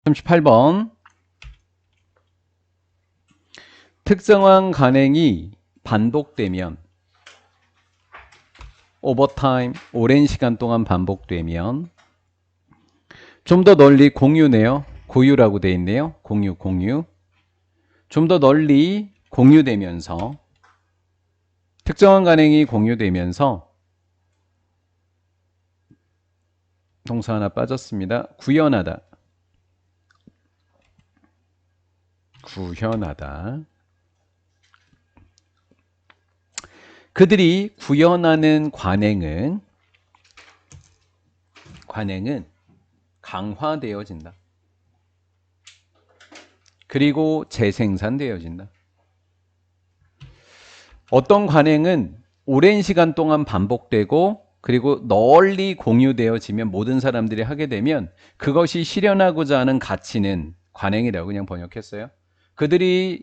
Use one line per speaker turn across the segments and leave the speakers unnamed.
38번. 특정한 간행이 반복되면, 오버타임, 오랜 시간 동안 반복되면, 좀 더 널리 공유네요. 고유라고 돼 있네요. 공유. 좀 더 널리 공유되면서, 특정한 간행이 공유되면서, 동사 하나 빠졌습니다. 구현하다. 그들이 구현하는 관행은 강화되어진다. 그리고 재생산되어진다. 어떤 관행은 오랜 시간 동안 반복되고 그리고 널리 공유되어지면 모든 사람들이 하게 되면 그것이 실현하고자 하는 가치는 관행이라고 그냥 번역했어요. 그들이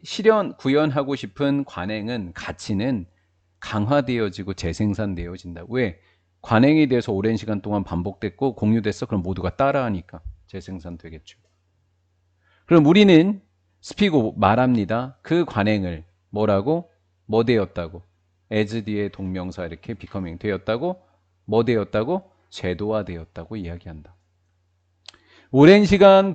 구현하고 싶은 관행은 가치는 강화되어지고 재생산되어진다. 왜? 관행에 대해서 오랜 시간 동안 반복됐고 공유됐어. 그럼 모두가 따라하니까 재생산되겠죠. 그럼 우리는 스피고 말합니다. 그 관행을 뭐라고? 뭐 되었다고? as 뒤에 동명사 이렇게 becoming 되었다고? 뭐 되었다고? 제도화되었다고 이야기한다. 오랜 시간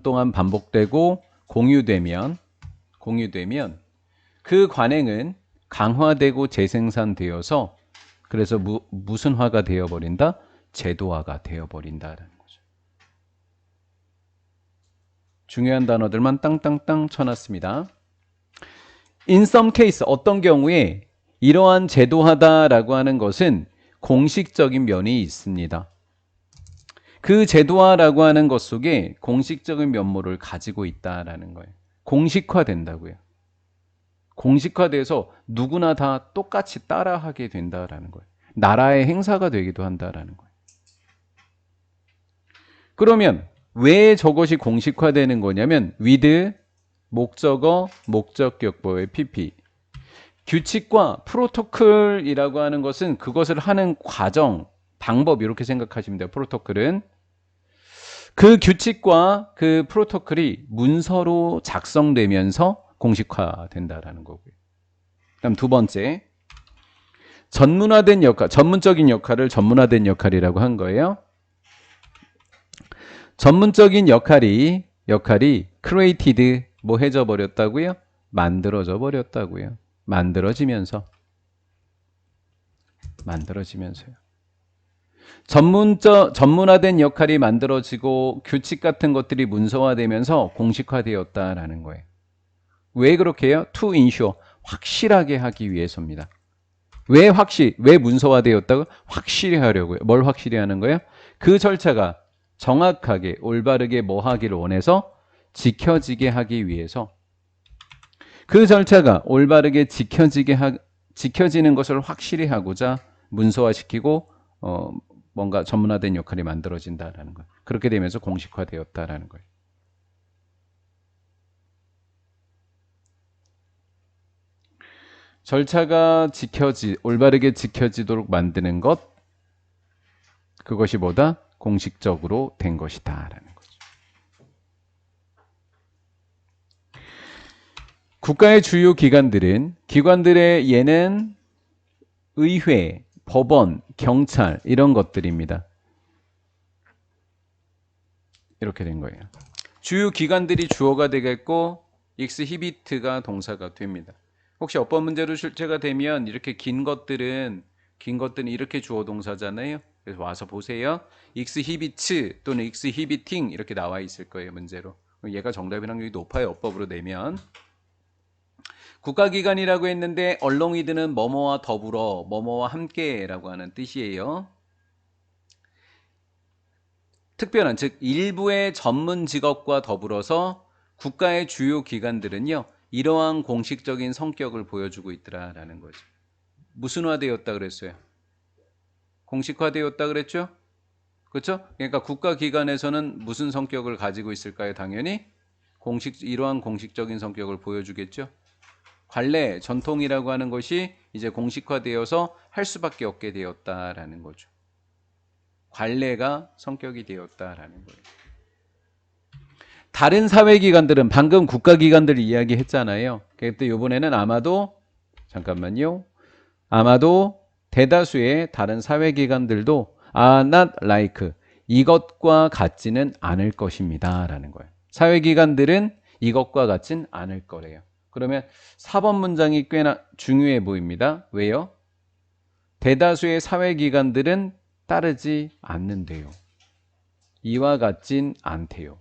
동안 반복되고 공유되면 그 관행은 강화되고 재생산되어서 그래서 무슨 화가 되어버린다? 제도화가 되어버린다라는 거죠. 중요한 단어들만 땅땅땅 쳐놨습니다. In some case, 어떤 경우에 이러한 제도화다라고 하는 것은 공식적인 면이 있습니다. 그 제도화라고 하는 것 속에 공식적인 면모를 가지고 있다라는 거예요. 공식화된다고요. 공식화돼서 누구나 다 똑같이 따라하게 된다라는 거예요. 나라의 행사가 되기도 한다라는 거예요. 그러면 왜 저것이 공식화되는 거냐면 with 목적어, 목적격보의 PP. 규칙과 프로토콜이라고 하는 것은 그것을 하는 과정, 방법 이렇게 생각하시면 돼요. 프로토콜은 그 규칙과 그 프로토콜이 문서로 작성되면서 공식화된다라는 거고요. 그다음 두 번째, 전문적인 역할을 전문화된 역할이라고 한 거예요. 전문적인 역할이 created 뭐 해져 버렸다고요? 만들어져 버렸다고요. 만들어지면서요. 전문화된 역할이 만들어지고 규칙 같은 것들이 문서화되면서 공식화되었다라는 거예요. 왜 그렇게 해요? To ensure 확실하게 하기 위해서입니다. 왜 문서화되었다고? 확실히 하려고요. 뭘 확실히 하는 거예요? 그 절차가 정확하게 올바르게 뭐 하기를 원해서 지켜지게 하기 위해서 그 절차가 올바르게 지켜지는 것을 확실히 하고자 문서화시키고 뭔가 전문화된 역할이 만들어진다라는 거예요. 그렇게 되면서 공식화되었다라는 거예요. 절차가 올바르게 지켜지도록 만드는 것, 그것이 뭐다? 공식적으로 된 것이다라는 거죠. 국가의 주요 기관들의 얘는 의회, 법원, 경찰 이런 것들입니다. 이렇게 된 거예요. 주요 기관들이 주어가 되겠고 exhibit가 동사가 됩니다. 혹시 어법 문제로 출제가 되면 이렇게 긴 것들은 이렇게 주어 동사잖아요. 그래서 와서 보세요. exhibits 또는 exhibiting 이렇게 나와 있을 거예요. 문제로. 얘가 정답일 확률이 높아요. 어법으로 내면. 국가기관이라고 했는데 along with는 뭐뭐와 더불어, 뭐뭐와 함께라고 하는 뜻이에요. 특별한, 즉 일부의 전문 직업과 더불어서 국가의 주요 기관들은요. 이러한 공식적인 성격을 보여주고 있더라라는 거죠. 무슨 화되었다 그랬어요? 공식화되었다 그랬죠? 그렇죠? 그러니까 국가기관에서는 무슨 성격을 가지고 있을까요? 당연히 이러한 공식적인 성격을 보여주겠죠. 관례, 전통이라고 하는 것이 이제 공식화되어서 할 수밖에 없게 되었다라는 거죠. 관례가 성격이 되었다라는 거예요. 다른 사회기관들은 방금 국가기관들 이야기했잖아요. 그때 이번에는 아마도 잠깐만요. 아마도 대다수의 다른 사회기관들도 are not like 이것과 같지는 않을 것입니다 라는 거예요. 사회기관들은 이것과 같진 않을 거래요. 그러면 4번 문장이 꽤나 중요해 보입니다. 왜요? 대다수의 사회기관들은 따르지 않는데요. 이와 같진 않대요.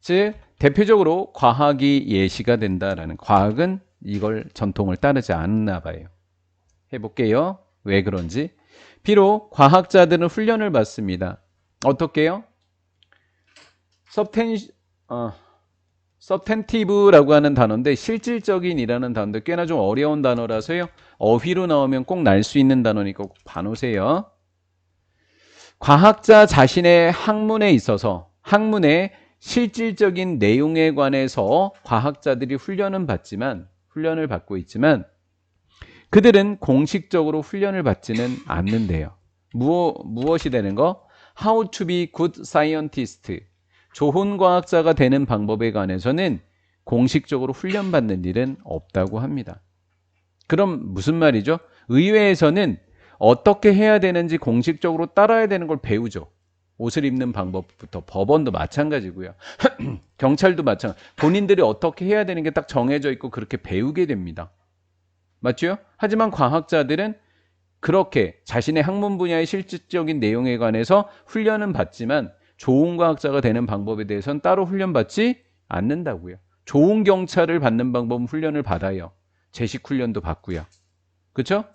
즉 대표적으로 과학이 예시가 된다라는, 과학은 이걸 전통을 따르지 않나 봐요. 해볼게요. 왜 그런지. 비록 과학자들은 훈련을 받습니다. 어떻게요? 서텐티브라고 하는 단어인데 실질적인이라는 단어인데 꽤나 좀 어려운 단어라서요. 어휘로 나오면 꼭 날 수 있는 단어니까 꼭 봐놓으세요. 과학자 자신의 학문에 있어서 학문의 실질적인 내용에 관해서 과학자들이 훈련을 받고 있지만 그들은 공식적으로 훈련을 받지는 않는데요. 무엇이 되는 거? How to be good scientist. 좋은 과학자가 되는 방법에 관해서는 공식적으로 훈련받는 일은 없다고 합니다. 그럼 무슨 말이죠? 의회에서는 어떻게 해야 되는지 공식적으로 따라야 되는 걸 배우죠. 옷을 입는 방법부터. 법원도 마찬가지고요. 경찰도 마찬가지. 본인들이 어떻게 해야 되는 게 딱 정해져 있고 그렇게 배우게 됩니다. 맞죠? 하지만 과학자들은 그렇게 자신의 학문 분야의 실질적인 내용에 관해서 훈련은 받지만 좋은 과학자가 되는 방법에 대해서는 따로 훈련받지 않는다고요. 좋은 경찰을 받는 방법은 훈련을 받아요. 제식 훈련도 받고요. 그렇죠?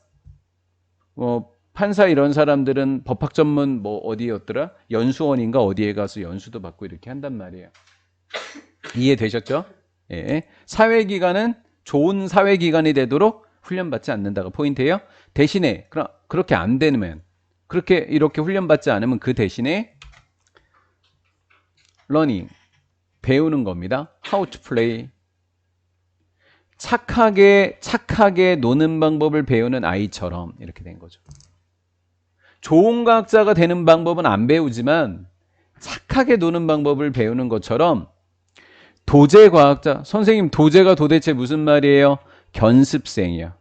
판사 이런 사람들은 법학 전문 어디였더라? 연수원인가 어디에 가서 연수도 받고 이렇게 한단 말이에요. 이해되셨죠? 예. 사회기관은 좋은 사회기관이 되도록 훈련받지 않는다가 포인트예요. 대신에 그렇게 안 되면, 이렇게 훈련받지 않으면 그 대신에 learning, 배우는 겁니다. How to play. 착하게 노는 방법을 배우는 아이처럼 이렇게 된 거죠. 좋은 과학자가 되는 방법은 안 배우지만 착하게 노는 방법을 배우는 것처럼 도제 과학자, 선생님 도제가 도대체 무슨 말이에요? 견습생이야.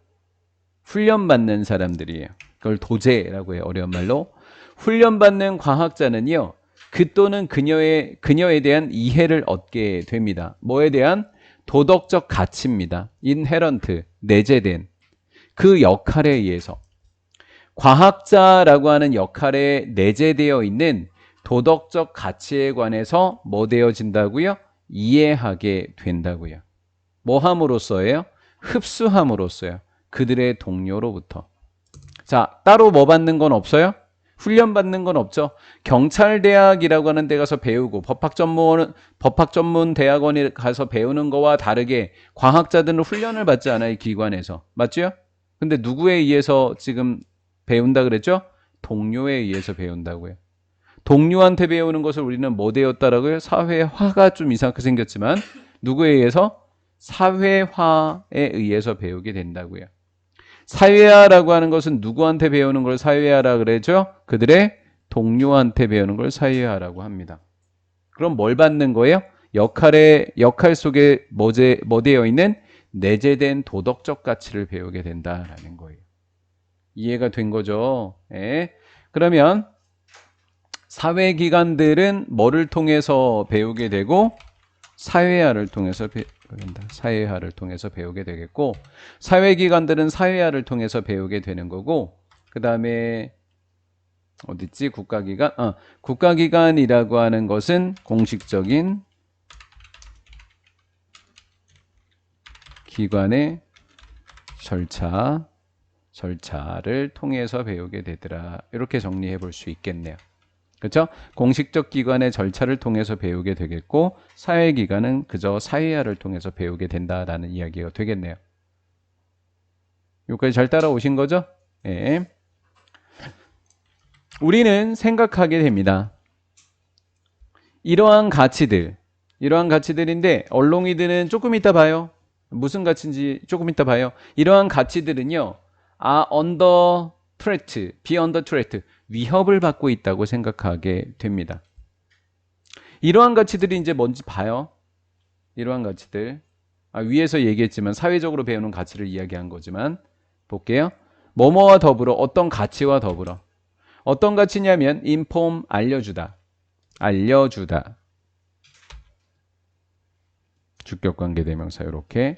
훈련받는 사람들이에요. 그걸 도제라고 해요. 어려운 말로. 훈련받는 과학자는요. 그 또는 그녀에 대한 이해를 얻게 됩니다. 뭐에 대한? 도덕적 가치입니다. inherent, 내재된 그 역할에 의해서. 과학자라고 하는 역할에 내재되어 있는 도덕적 가치에 관해서 뭐 되어진다고요? 이해하게 된다고요. 뭐 함으로써예요? 흡수함으로써요. 그들의 동료로부터. 자, 따로 뭐 받는 건 없어요? 훈련 받는 건 없죠. 경찰대학이라고 하는 데 가서 배우고 법학 전문 대학원에 가서 배우는 거와 다르게 과학자들은 훈련을 받지 않아요. 기관에서. 맞죠? 근데 누구에 의해서 지금 배운다 그랬죠? 동료에 의해서 배운다고요. 동료한테 배우는 것을 우리는 뭐 되었다라고요? 사회화가 좀 이상하게 생겼지만 누구에 의해서? 사회화에 의해서 배우게 된다고요. 사회화라고 하는 것은 누구한테 배우는 걸 사회화라 그러죠? 그들의 동료한테 배우는 걸 사회화라고 합니다. 그럼 뭘 받는 거예요? 역할 속에 뭐 되어 있는 내재된 도덕적 가치를 배우게 된다라는 거예요. 이해가 된 거죠? 예. 그러면 사회기관들은 뭐를 통해서 배우게 되고 사회화를 통해서 사회화를 통해서 배우게 되겠고, 사회기관들은 사회화를 통해서 배우게 되는 거고, 그 다음에 어딨지? 국가기관? 국가기관이라고 하는 것은 공식적인 기관의 절차를 통해서 배우게 되더라. 이렇게 정리해 볼 수 있겠네요. 그렇죠? 공식적 기관의 절차를 통해서 배우게 되겠고 사회기관은 그저 사회화를 통해서 배우게 된다라는 이야기가 되겠네요. 여기까지 잘 따라오신 거죠? 예. 우리는 생각하게 됩니다. 이러한 가치들인데 얼롱이들은 조금 이따 봐요. 무슨 가치인지 조금 이따 봐요. 이러한 가치들은요. be under threat. 위협을 받고 있다고 생각하게 됩니다. 이러한 가치들이 이제 뭔지 봐요. 이러한 가치들. 위에서 얘기했지만 사회적으로 배우는 가치를 이야기한 거지만 볼게요. 뭐뭐와 더불어 어떤 가치와 더불어 어떤 가치냐면 inform 알려주다. 알려주다. 주격관계 대명사 이렇게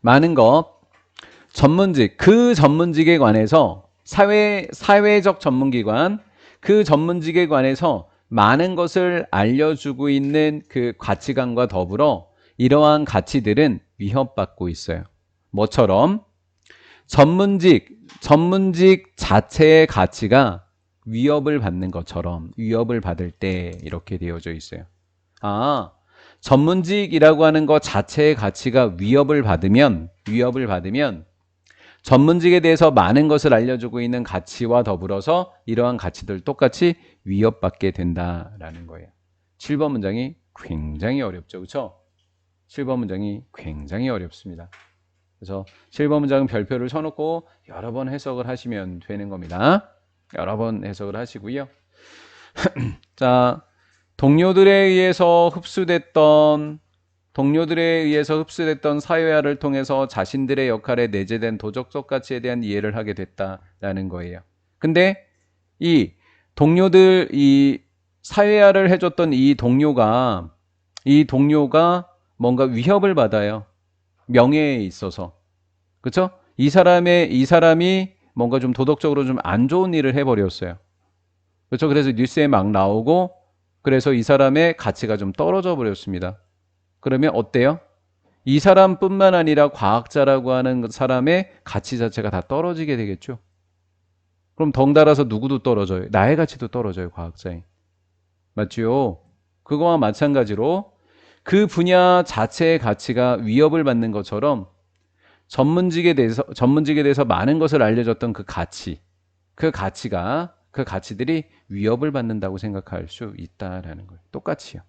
많은 것 전문직 그 전문직에 관해서 사회적 전문기관 그 전문직에 관해서 많은 것을 알려주고 있는 그 가치관과 더불어 이러한 가치들은 위협받고 있어요. 뭐처럼 전문직 자체의 가치가 위협을 받는 것처럼 위협을 받을 때 이렇게 되어져 있어요. 전문직이라고 하는 것 자체의 가치가 위협을 받으면 전문직에 대해서 많은 것을 알려주고 있는 가치와 더불어서 이러한 가치들 똑같이 위협받게 된다라는 거예요. 7번 문장이 굉장히 어렵죠. 그렇죠? 7번 문장이 굉장히 어렵습니다. 그래서 7번 문장은 별표를 쳐놓고 여러 번 해석을 하시면 되는 겁니다. 여러 번 해석을 하시고요. 자, 동료들에 의해서 흡수됐던 사회화를 통해서 자신들의 역할에 내재된 도덕적 가치에 대한 이해를 하게 됐다라는 거예요. 근데 이 사회화를 해줬던 이 동료가 뭔가 위협을 받아요. 명예에 있어서. 그렇죠? 이 사람이 뭔가 좀 도덕적으로 좀 안 좋은 일을 해버렸어요. 그렇죠? 그래서 뉴스에 막 나오고 그래서 이 사람의 가치가 좀 떨어져 버렸습니다. 그러면 어때요? 이 사람뿐만 아니라 과학자라고 하는 사람의 가치 자체가 다 떨어지게 되겠죠. 그럼 덩달아서 누구도 떨어져요. 나의 가치도 떨어져요. 과학자의. 맞죠? 그거와 마찬가지로 그 분야 자체의 가치가 위협을 받는 것처럼 전문직에 대해서 많은 것을 알려줬던 그 가치들이 위협을 받는다고 생각할 수 있다라는 거예요. 똑같이요.